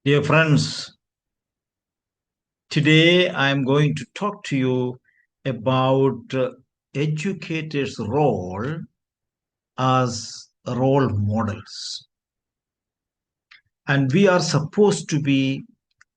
Dear friends, today I am going to talk to you about educators' role as role models. And we are supposed to be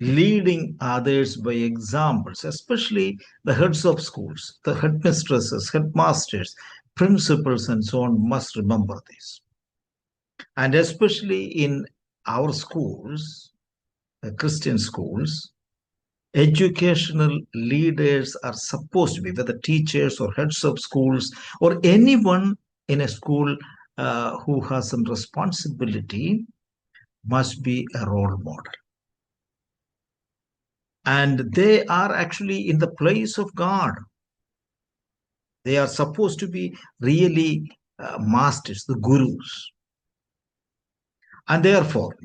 leading others by examples, especially the heads of schools, the headmistresses, headmasters, principals, and so on must remember this. And especially in our schools, Christian schools, educational leaders are supposed to be, whether teachers or heads of schools or anyone in a school who has some responsibility, must be a role model. And they are actually in the place of God. They are supposed to be really masters, the gurus. And therefore,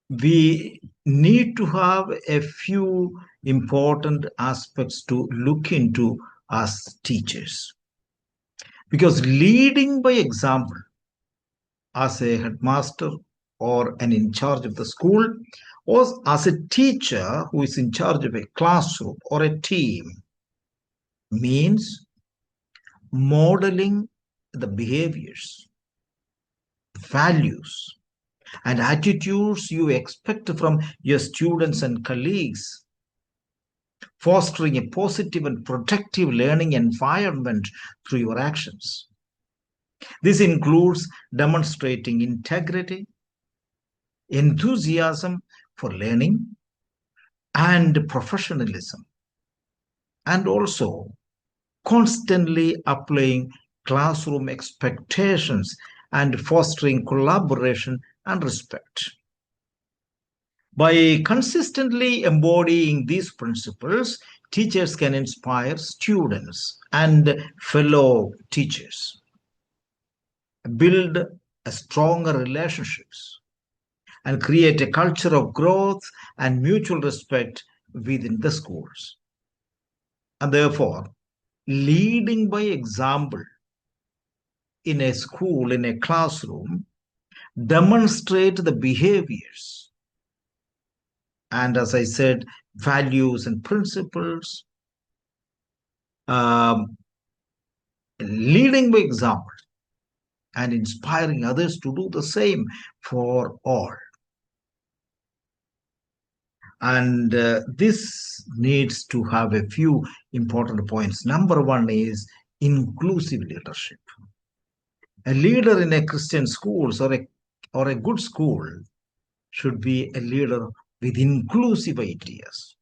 we need to have a few important aspects to look into as teachers. Because leading by example as a headmaster or an in charge of the school, or as a teacher who is in charge of a classroom or a team, means modeling the behaviors, values, and attitudes you expect from your students and colleagues, fostering a positive and protective learning environment through your actions. This includes demonstrating integrity, enthusiasm for learning, and professionalism, and also constantly applying classroom expectations and fostering collaboration and respect. By consistently embodying these principles, teachers can inspire students and fellow teachers, build a stronger relationships, and create a culture of growth and mutual respect within the schools. And therefore, leading by example in a school, in a classroom, demonstrate the behaviors and, as I said, values and principles. Leading by example and inspiring others to do the same for all. And this needs to have a few important points. Number one is inclusive leadership. A leader in a Christian schools or a good school should be a leader with inclusive ideas.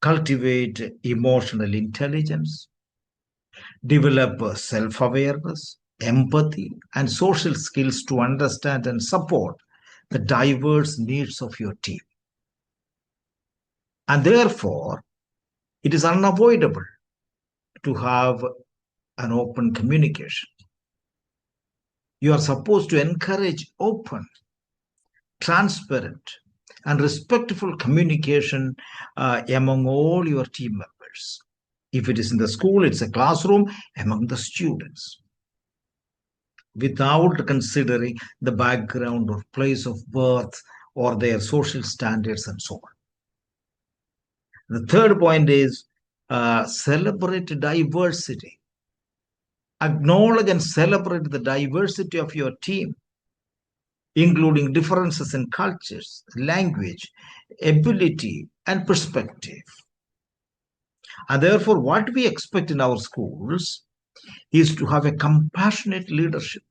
Cultivate emotional intelligence, develop self-awareness, empathy, and social skills to understand and support the diverse needs of your team. And therefore, it is unavoidable to have an open communication. You are supposed to encourage open, transparent, and respectful communication among all your team members. If it is in the school, it's a classroom, among the students, without considering the background or place of birth or their social standards and so on. The third point is celebrate diversity. Acknowledge and celebrate the diversity of your team, including differences in cultures, language, ability, and perspective. And therefore, what we expect in our schools is to have a compassionate leadership.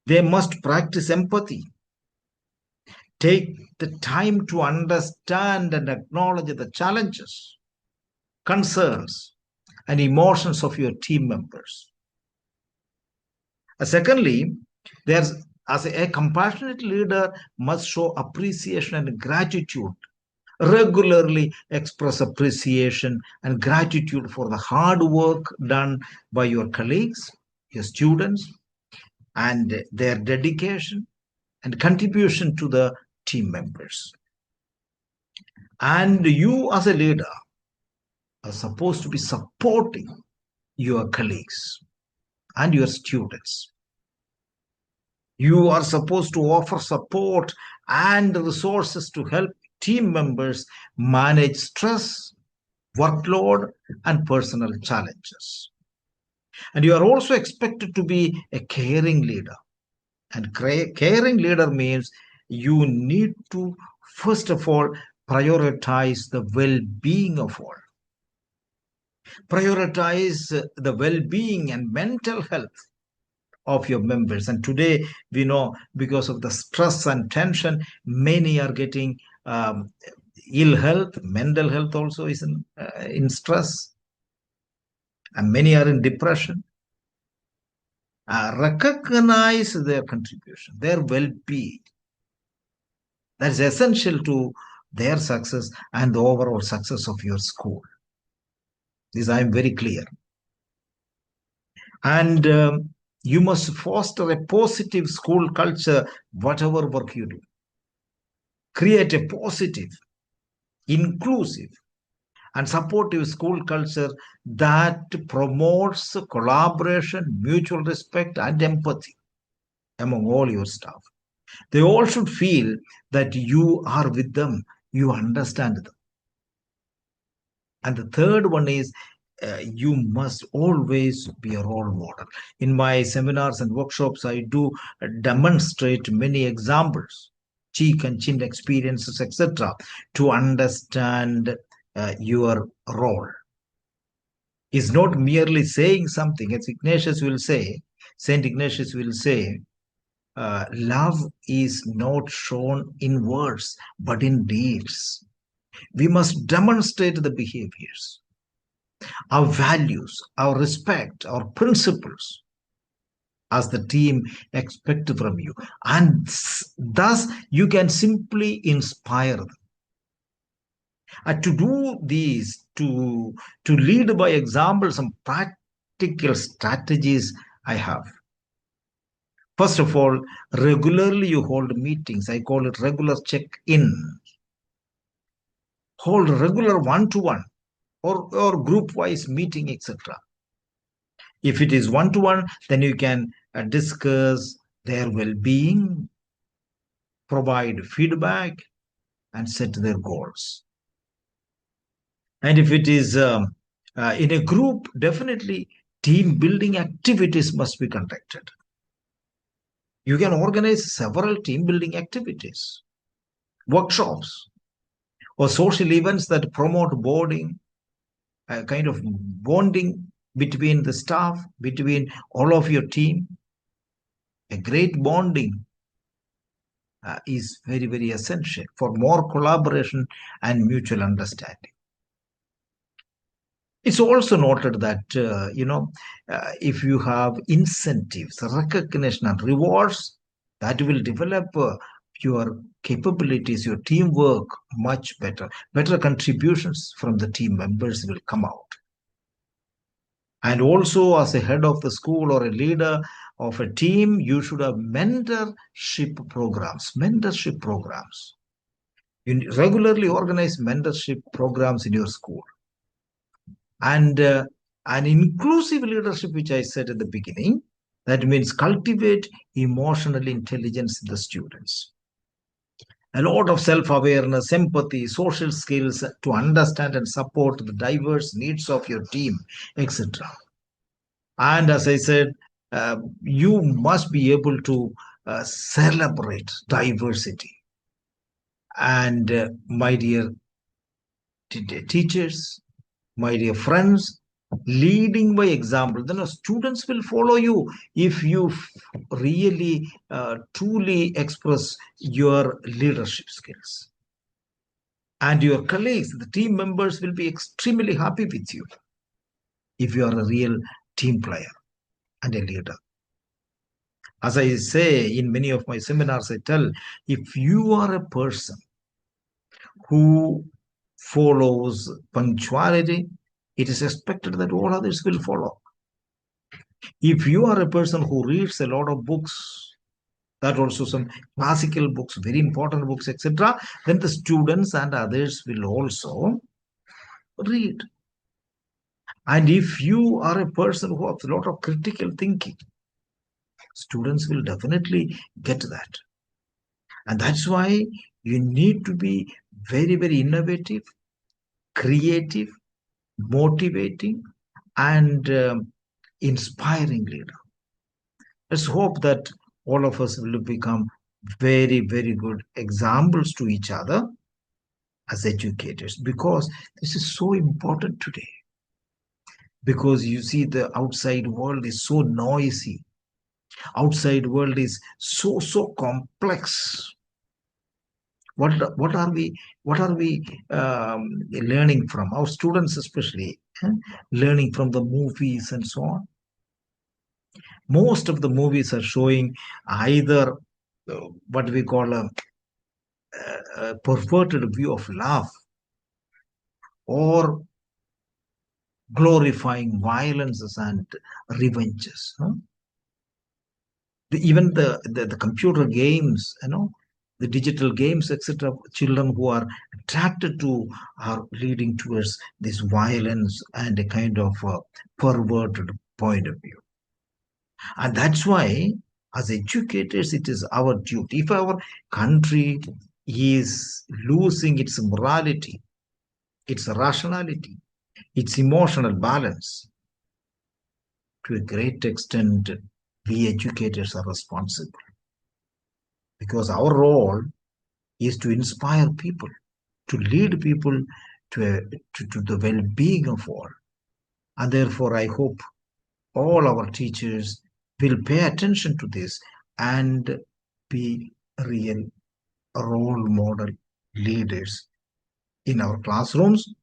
They must practice empathy, take the time to understand and acknowledge the challenges, concerns, and emotions of your team members. Secondly, there's as a compassionate leader must show appreciation and gratitude. Regularly express appreciation and gratitude for the hard work done by your colleagues, your students, and their dedication and contribution to the team members. And you, as a leader, are supposed to be supporting your colleagues and your students. You are supposed to offer support and resources to help team members manage stress, workload, and personal challenges. And you are also expected to be a caring leader. And caring leader means you need to, first of all, prioritize the well being of all. Prioritize the well being and mental health of your members. And today, we know because of the stress and tension, many are getting ill health, mental health also is in stress, and many are in depression. Recognize their contribution, their well being. That is essential to their success and the overall success of your school. This I am very clear. And you must foster a positive school culture, whatever work you do. Create a positive, inclusive, and supportive school culture that promotes collaboration, mutual respect, and empathy among all your staff. They all should feel that you are with them, you understand them. And the third one is you must always be a role model. In my seminars and workshops, I do demonstrate many examples, cheek and chin experiences, etc., to understand your role. Is not merely saying something, as Saint Ignatius will say, love is not shown in words, but in deeds. We must demonstrate the behaviors, our values, our respect, our principles as the team expect from you. And thus you can simply inspire them. And to do these, to lead by example, some practical strategies I have. First of all, regularly you hold meetings. I call it regular check-in. Hold regular one-to-one or group-wise meeting, etc. If it is one-to-one, then you can discuss their well-being, provide feedback, and set their goals. And if it is in a group, definitely team building activities must be conducted. You can organize several team building activities, workshops, or social events that promote bonding, a kind of bonding between the staff, between all of your team. A great bonding is very, very essential for more collaboration and mutual understanding. It's also noted that, if you have incentives, recognition, and rewards, that will develop your capabilities, your teamwork much better. Better contributions from the team members will come out. And also, as a head of the school or a leader of a team, you should have mentorship programs. You regularly organize mentorship programs in your school. And an inclusive leadership, which I said at the beginning, that means cultivate emotional intelligence in the students. A lot of self-awareness, empathy, social skills to understand and support the diverse needs of your team, etc. And as I said, you must be able to celebrate diversity. And my dear teachers, my dear friends, leading by example, then students will follow you if you really truly express your leadership skills. And your colleagues, the team members, will be extremely happy with you if you are a real team player and a leader. As I say in many of my seminars, I tell, if you are a person who follows punctuality, it is expected that all others will follow. If you are a person who reads a lot of books, that also some classical books, very important books, etc., then the students and others will also read. And if you are a person who has a lot of critical thinking, Students will definitely get that. And that's why you need to be very, very innovative, creative, motivating, and inspiring leader. Let's hope that all of us will become very, very good examples to each other as educators, because this is so important today. Because you see, the outside world is so noisy, outside world is so complex. What are we learning from our students, especially learning from the movies and so on? Most of the movies are showing either what we call a perverted view of love, or glorifying violences and revenges. Even the computer games, the digital games, etc. Children who are attracted to are leading towards this violence and a kind of perverted point of view. And that's why, as educators, it is our duty. If our country is losing its morality, its rationality, its emotional balance, to a great extent, we educators are responsible, because our role is to inspire people, to lead people to the well-being of all. And therefore, I hope all our teachers will pay attention to this and be real role model leaders in our classrooms,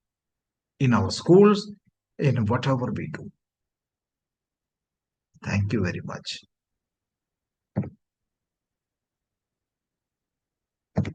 in our schools, in whatever we do. Thank you very much.